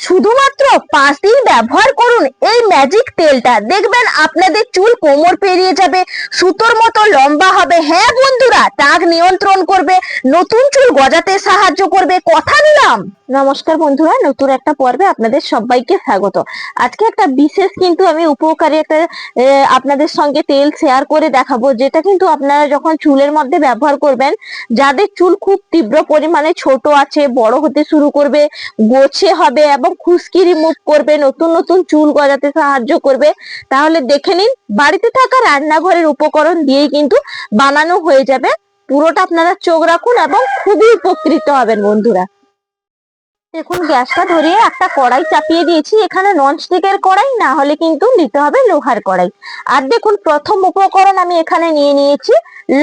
শুধুমাত্র 5 দিন ব্যবহার করুন এই ম্যাজিক তেলটা, দেখবেন আপনাদের চুল কোমর পেরিয়ে যাবে, সুতোর মতো লম্বা হবে। হ্যাঁ বন্ধুরা, টাক নিয়ন্ত্রণ করবে, নতুন চুল গজাতে সাহায্য করবে, কথা দিলাম। নমস্কার বন্ধুরা, নতুন একটা পর্বে আপনাদের সবাইকে স্বাগত। আজকে একটা বিশেষ কিন্তু আমি উপকারী একটা আপনাদের সঙ্গে তেল শেয়ার করে দেখাবো, যেটা কিন্তু আপনারা যখন চুলের মধ্যে ব্যবহার করবেন, যাদের চুল খুব তীব্র পরিমাণে ছোট আছে, বড় হতে শুরু করবে, গোছে হবে এবং খুশকি রিমুভ করবে, নতুন নতুন চুল গজাতে সাহায্য করবে, তাহলে দেখে নিন বাড়িতে থাকা রান্নাঘরের উপকরণ দিয়েই কিন্তু বানানো হয়ে যাবে। পুরোটা আপনারা চোখ রাখুন এবং খুবই উপকৃত হবেন বন্ধুরা। দেখুন, গ্যাসটা ধরিয়ে একটা কড়াই চাপিয়ে দিয়েছি। এখানে ননস্টিকের কড়াই, না হলে কিন্তু নিতে হবে লোহার কড়াই। আর দেখুন, প্রথম উপকরণ আমি এখানে নিয়ে নিয়েছি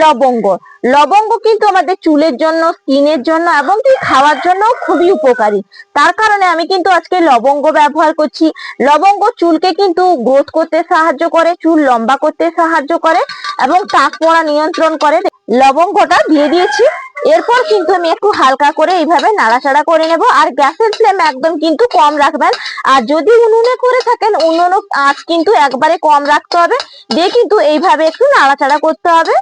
লবঙ্গ। লবঙ্গ কিন্তু আমাদের চুলের জন্য, স্কিনের জন্য এবং কি খাওয়ার জন্য খুবই উপকারী। তার কারণে আমি কিন্তু আজকে লবঙ্গ ব্যবহার করছি। লবঙ্গ চুলকে কিন্তু গ্রোথ করতে সাহায্য করে, চুল লম্বা করতে সাহায্য করে এবং টাক পড়া নিয়ন্ত্রণ করে। লবঙ্গটা দিয়ে দিয়েছি। এরপর কিন্তু আমি একটু হালকা করে এইভাবে নাড়াচাড়া করে নেব। আর গ্যাসের ফ্লেম একদম কিন্তু কম রাখবেন। আর যদি উনুনে করে থাকেন, উনুন আঁচ কিন্তু একবারে কম রাখতে হবে। দিয়ে কিন্তু এইভাবে একটু নাড়াচাড়া করতে হবে।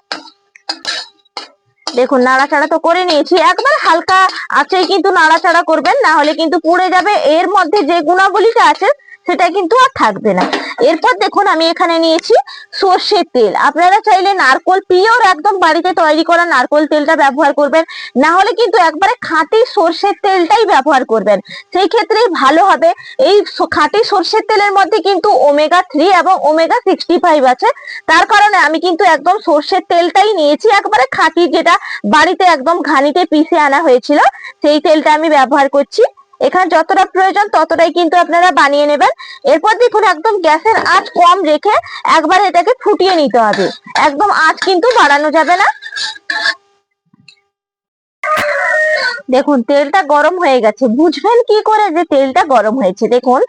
দেখুন, নাড়াচাড়া তো করে নিয়েছি। একবার হালকা আঁচেই কিন্তু নাড়াচাড়া করবেন, না হলে কিন্তু পুড়ে যাবে। এর মধ্যে যে গুণাবলীটা আছে সেটা কিন্তু আর থাকবে না। এরপর দেখুন, আমি এখানে নিয়েছি সর্ষের তেল। আপনারা চাইলে নারকোল, পিওর একদম বাড়িতে তৈরি করা নারকোল তেলটা ব্যবহার করবেন, না হলে কিন্তু একবারে খাঁটি সর্ষের তেলটাই ব্যবহার করবেন, সেই ক্ষেত্রেই ভালো হবে। এই খাঁটি সর্ষের তেলের মধ্যে কিন্তু ওমেগা 3 এবং ওমেগা 65 আছে। তার কারণে আমি কিন্তু একদম সর্ষের তেলটাই নিয়েছি, একবারে খাঁটি, যেটা বাড়িতে একদম ঘানিতে পিষে আনা হয়েছিল, সেই তেলটা আমি ব্যবহার করছি। এখানে যতটা প্রয়োজন ততটাই কিন্তু আপনারা বানিয়ে নেবেন। এরপর দেখুন, একদম গ্যাসের আঁচ কম রেখে একবার এটাকে ফুটিয়ে নিতে হবে, একদম আঁচ কিন্তু বাড়ানো যাবে না। দেখুন, তেলটা গরম হয়ে গেছে। বুঝবেন কি করে যে তেলটা গরম হয়েছে? দেখুন,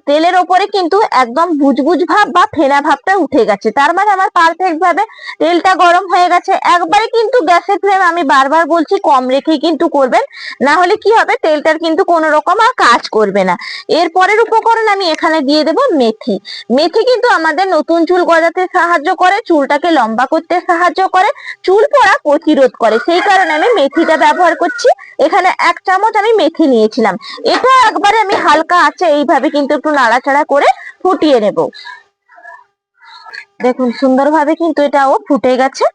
তেলের ওপরে কিন্তু একদম বুজবুজ ভাব বা ফেনা ভাবটা উঠে গেছে, তার মানে আমার পারফেক্ট ভাবে তেলটা গরম হয়ে গেছে। একবারে কিন্তু গ্যাসের ফ্লেম আমি বারবার বলছি কম রেখেই কিন্তু করবেন, না হলে কি হবে, তেলটার কিন্তু কোনো রকম আর কাজ করবে না। এরপরের উপকরণ আমি এখানে দিয়ে দেব মেথি। মেথি কিন্তু আমাদের নতুন চুল গজাতে সাহায্য করে, চুলটাকে লম্বা করতে সাহায্য করে, চুল পড়া প্রতিরোধ করে, সেই কারণে আমি মেথিটা ব্যবহার করছি। এখানে 1 চামচ আমি মেথি নিয়েছিলাম। এটা একবারে আমি হালকা আছে এইভাবে কিন্তু একটু নাড়াচাড়া করে ফুটিয়ে নেব। দেখুন, সুন্দরভাবে কিন্তু এটাও ফুটে গেছে।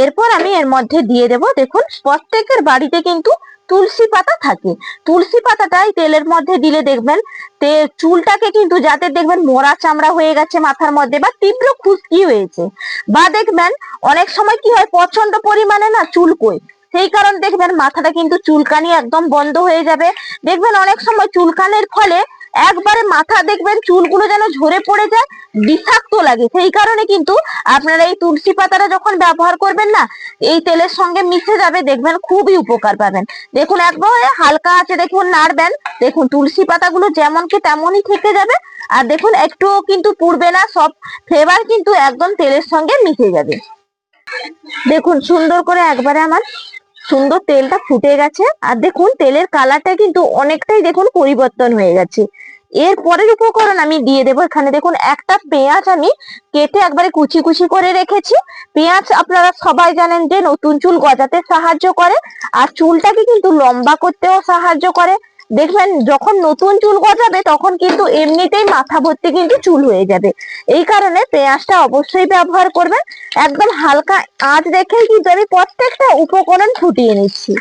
এরপর আমি এর মধ্যে দিয়ে দেব, দেখুন প্রত্যেকের বাড়িতে কিন্তু তুলসী পাতা থাকে। তুলসী পাতাটাই তেলের মধ্যে দিলে দেখবেন চুলটাকে কিন্তু, যাদের দেখবেন মোড়া চামড়া হয়ে গেছে মাথার মধ্যে, বা তীব্র খুশকি হয়েছে, বা দেখবেন অনেক সময় কি হয়, প্রচন্ড পরিমাণে না চুলকোয়, সেই কারণে দেখবেন মাথাটা কিন্তু চুলকানি একদম বন্ধ হয়ে যাবে। দেখবেন অনেক সময় চুলকানির ফলে একবারে মাথা দেখবেন চুলগুলো যেন ঝরে পড়ে যায়, বিষাক্ত লাগে। সেই কারণে কিন্তু আপনারা এই তুলসী পাতাটা যখন ব্যবহার করবেন না, এই তেলের সঙ্গে মিশে যাবে, দেখবেন খুবই উপকার পাবেন। দেখুন, একবার হালকা আছে দেখুন নাড়বেন, দেখুন তুলসী পাতাগুলো যেমন কি তেমনই থেকে যাবে। আর দেখুন, একটুও কিন্তু পুড়বে না, সব ফ্লেভার কিন্তু একদম তেলের সঙ্গে মিশে যাবে। দেখুন, সুন্দর করে একবারে আমার সুন্দর তেলটা ফুটে গেছে। আর দেখুন, তেলের কালারটা কিন্তু অনেকটাই দেখুন পরিবর্তন হয়ে গেছে। এর পরের উপকরণ আমি দিয়ে দেবো, এখানে দেখুন একটা পেঁয়াজ আমি কেটে একবারে কুচি কুচি করে রেখেছি। পেঁয়াজ আপনারা সবাই জানেন যে নতুন চুল গজাতে সাহায্য করে, আর চুলটাকে কিন্তু লম্বা করতেও সাহায্য করে। দেখবেন যখন নতুন চুল গজাবে তখন কিন্তু এমনিতেই মাথা ভর্তি কিন্তু চুল হয়ে যাবে, এই কারণে পেঁয়াজটা অবশ্যই ব্যবহার করবেন। একদম হালকা আঁচ রেখেই কিন্তু আমি প্রত্যেকটা উপকরণ ফুটিয়ে নিচ্ছি।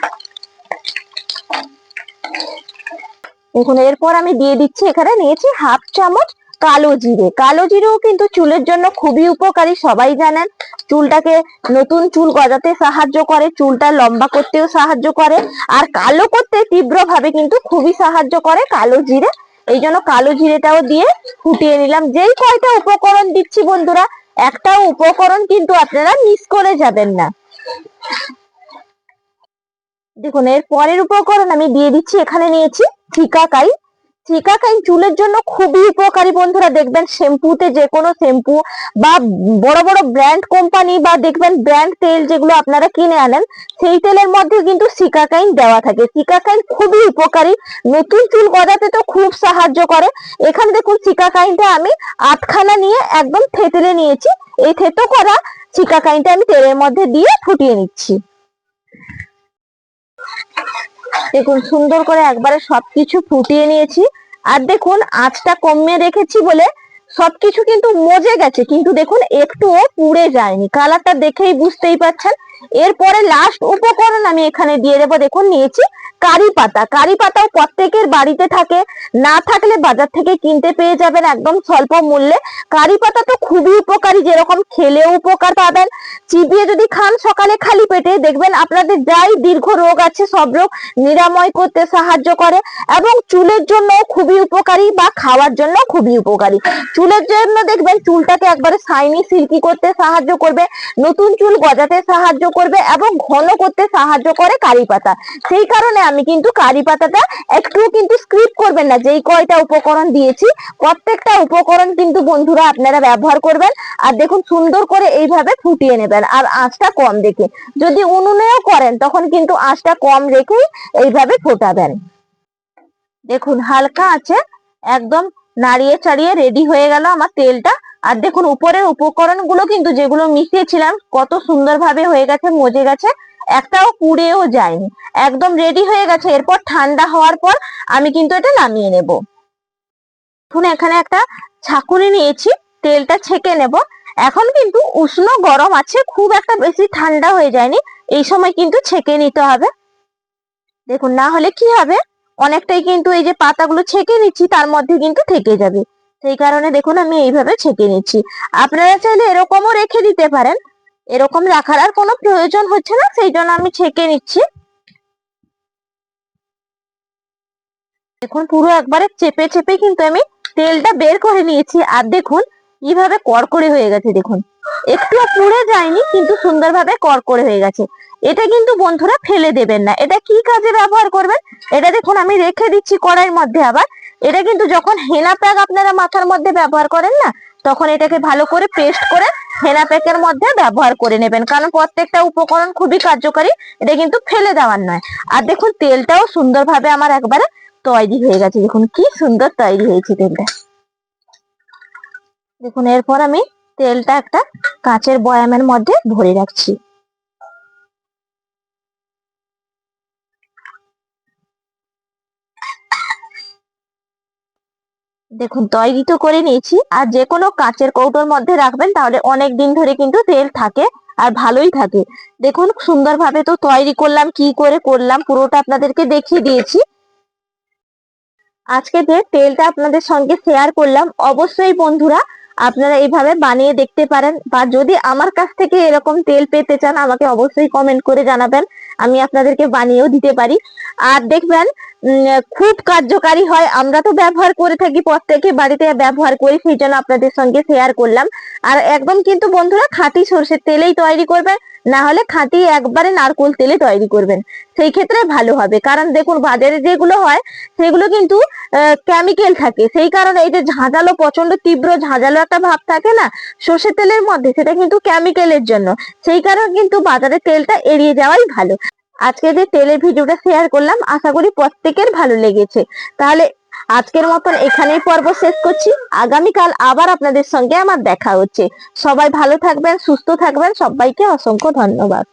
দেখুন, এরপর আমি দিয়ে দিচ্ছি, এখানে নিয়েছি 1/2 চামচ কালো জিরে। কালো জিরেও কিন্তু চুলের জন্য খুবই উপকারী, সবাই জানেন। চুলটাকে, নতুন চুল গজাতে সাহায্য করে, চুলটা লম্বা করতেও সাহায্য করে, আর কালো করতে তীব্রভাবে কিন্তু খুবই সাহায্য করে কালো জিরে। এই জন্য কালো জিরেটাও দিয়ে ফুটিয়ে নিলাম। যেই কয়টা উপকরণ দিচ্ছি বন্ধুরা, একটা উপকরণ কিন্তু আপনারা মিস করে যাবেন না। দেখুন, এর পরের উপকরণ আমি দিয়ে দিচ্ছি, এখানে নিয়েছি শিকাকাই। সিকাকাইন চুলের জন্য খুবই উপকারী বন্ধুরা। দেখবেন শ্যাম্পুতে, যে কোনো শ্যাম্পু বা বড় বড় ব্র্যান্ড কোম্পানি বা দেখবেন ব্র্যান্ড তেল যেগুলো আপনারা কিনে আনেন, সেই তেলের মধ্যে কিন্তু সিকাকাইন দেওয়া থাকে। সিকাকাইন খুবই উপকারী, নতুন চুল গজাতে তো খুব সাহায্য করে। এখানে দেখুন সিকাকাইনটা আমি 8খানা নিয়ে একদম থেতলে নিয়েছি। এই থেতো করা সিকাকাইনটা আমি তেলের মধ্যে দিয়ে ফুটিয়ে নিচ্ছি। দেখুন সুন্দর করে একবারে সবকিছু ফুটিয়ে নিয়েছি। আর দেখুন আঁচটা কমিয়ে রেখেছি বলে সবকিছু কিন্তু মজে গেছে, কিন্তু দেখুন একটুও পুড়ে যায়নি। কালারটা দেখেই বুঝতেই পারছেন। এরপরে লাস্ট উপকরণ আমি এখানে দিয়ে দেবো। দেখুন নিয়েছি কারি পাতা। কারি পাতাও প্রত্যেকের বাড়িতে থাকে, না থাকলে বাজার থেকে কিনতে পেয়ে যাবেন একদম স্বল্প মূল্যে। কারি পাতা তো খুবই উপকারী, যেরকম খেলেও উপকার পাবেন, চিবিয়ে যদি খান সকালে খালি পেটে, দেখবেন আপনাদের যাই দীর্ঘ রোগ আছে সব রোগ নিরাময় করতে সাহায্য করে। এবং চুলের জন্য খুবই উপকারী বা খাওয়ার জন্য খুবই উপকারী। চুলের জন্য দেখবেন চুলটাকে একবারে শাইনি সিল্কি করতে সাহায্য করবে, নতুন চুল গজাতে সাহায্য করবে এবং ঘন করতে সাহায্য করে কারি পাতা। সেই কারণে আমি কিন্তু কারি পাতাটা একটু কিন্তু স্কিপ করবেন না। যেই কয়টা উপকরণ দিয়েছি প্রত্যেকটা উপকরণ কিন্তু বন্ধুরা আপনারা ব্যবহার করবেন। আর দেখুন সুন্দর করে এইভাবে ফুটিয়ে নেবেন, আর আঁচটা কম রেখে। যদি উনুনেও করেন তখন কিন্তু আঁচটা কম রেখেই এইভাবে ফোটাবেন। দেখুন হালকা আছে একদম নাড়িয়ে চাড়িয়ে রেডি হয়ে গেল আমার তেলটা। আর দেখুন উপরের উপকরণগুলো কিন্তু যেগুলো মিশিয়েছিলাম কত সুন্দরভাবে হয়ে গেছে, মজে গেছে, একটাও পুড়েও যায়নি, একদম রেডি হয়ে গেছে। এরপর ঠান্ডা হওয়ার পর আমি কিন্তু এটা নামিয়ে নেব। এখন এখানে একটা ছাঁকুনি নিয়েছি, তেলটা ছেঁকে নেব। এখন কিন্তু উষ্ণ গরম আছে, খুব একটা বেশি ঠান্ডা হয়ে যায়নি, এই সময় কিন্তু ছেঁকে নিতে হবে। দেখুন না হলে কি হবে, অনেকটাই কিন্তু এই যে পাতাগুলো ছেঁকে নিচ্ছি তার মধ্যে কিন্তু থেকে যাবে। সেই কারণে দেখুন আমি এইভাবে ছেঁকে নিচ্ছি। আপনারা চাইলে এরকমও রেখে দিতে পারেন, এরকম রাখার আর কোনো প্রয়োজন হচ্ছে না, সেই জন্য আমি ছেঁকে নিচ্ছি। দেখুন পুরো একবারে চেপে চেপে কিন্তু আমি তেলটা বের করে নিয়েছি। আর দেখুন কিভাবে কড়কড়ে হয়ে গেছে, দেখুন একটুও পুড়ে যায়নি, কিন্তু সুন্দরভাবে কড়কড়ে হয়ে গেছে। এটা কিন্তু বন্ধুরা ফেলে দেবেন না, এটা কি কাজে ব্যবহার করবেন, এটা দেখুন আমি রেখে দিচ্ছি কড়াইয়ের মধ্যে। আবার এটা কিন্তু যখন হেনা প্যাক আপনারা মাথার মধ্যে ব্যবহার করেন না, তখন এটাকে ভালো করে পেস্ট করে হেনা প্যাকের মধ্যে ব্যবহার করে নেবেন, কারণ প্রত্যেকটা উপকরণ খুবই কার্যকারী, এটা কিন্তু ফেলে দেওয়ার নয়। আর দেখুন তেলটাও সুন্দরভাবে আমার একবারে তৈরি হয়ে গেছে। দেখুন কি সুন্দর তৈরি হয়েছে তেলটা। দেখুন এরপর আমি তেলটা একটা কাঁচের বয়ামের মধ্যে ভরে রাখছি। দেখুন তৈরি তো করে নিয়েছি। আর যে কোনো কাঁচের কৌটোর মধ্যে রাখবেন, তাহলে অনেক দিন ধরে কিন্তু তেল থাকে আর ভালোই থাকে। দেখুন সুন্দরভাবে তো তৈরি করলাম, কি করে করলাম পুরোটা আপনাদেরকে দেখিয়ে দিয়েছি। আজকে যে তেলটা আপনাদের সঙ্গে শেয়ার করলাম, অবশ্যই বন্ধুরা আপনারা এইভাবে বানিয়ে দেখতে পারেন, বা যদি আমার কাছ থেকে এরকম তেল পেতে চান আমাকে অবশ্যই কমেন্ট করে জানাবেন, আমি আপনাদেরকে বানিয়েও দিতে পারি। আর দেখবেন খুব কার্যকারী হয়, আমরা তো ব্যবহার করে থাকি, প্রত্যেকে বাড়িতে ব্যবহার করি, সেই জন্য আপনাদের সঙ্গে শেয়ার করলাম। আর একদম কিন্তু বন্ধুরা খাঁটি সরষের তেলেই তৈরি করবেন, না হলে খাঁটি একবারে নারকোল তেলে তৈরি করবেন, সেই ক্ষেত্রে ভালো হবে। কারণ দেখুন বাজারে যেগুলো হয় সেগুলো কিন্তু কেমিক্যাল থাকে, সেই কারণে এই যে ঝাঁঝালো, প্রচন্ড তীব্র ঝাঁঝালো একটা ভাব থাকে না সর্ষের তেলের মধ্যে, সেটা কিন্তু কেমিক্যালের জন্য। সেই কারণে কিন্তু বাজারের তেলটা এড়িয়ে যাওয়াই ভালো। আজকে যে তেলের ভিডিওটা শেয়ার করলাম আশা করি প্রত্যেকের ভালো লেগেছে। তাহলে আজকের মতন এখানেই পর্ব শেষ করছি, আগামীকাল আবার আপনাদের সঙ্গে আমার দেখা হচ্ছে। সবাই ভালো থাকবেন, সুস্থ থাকবেন, সবাইকে অসংখ্য ধন্যবাদ।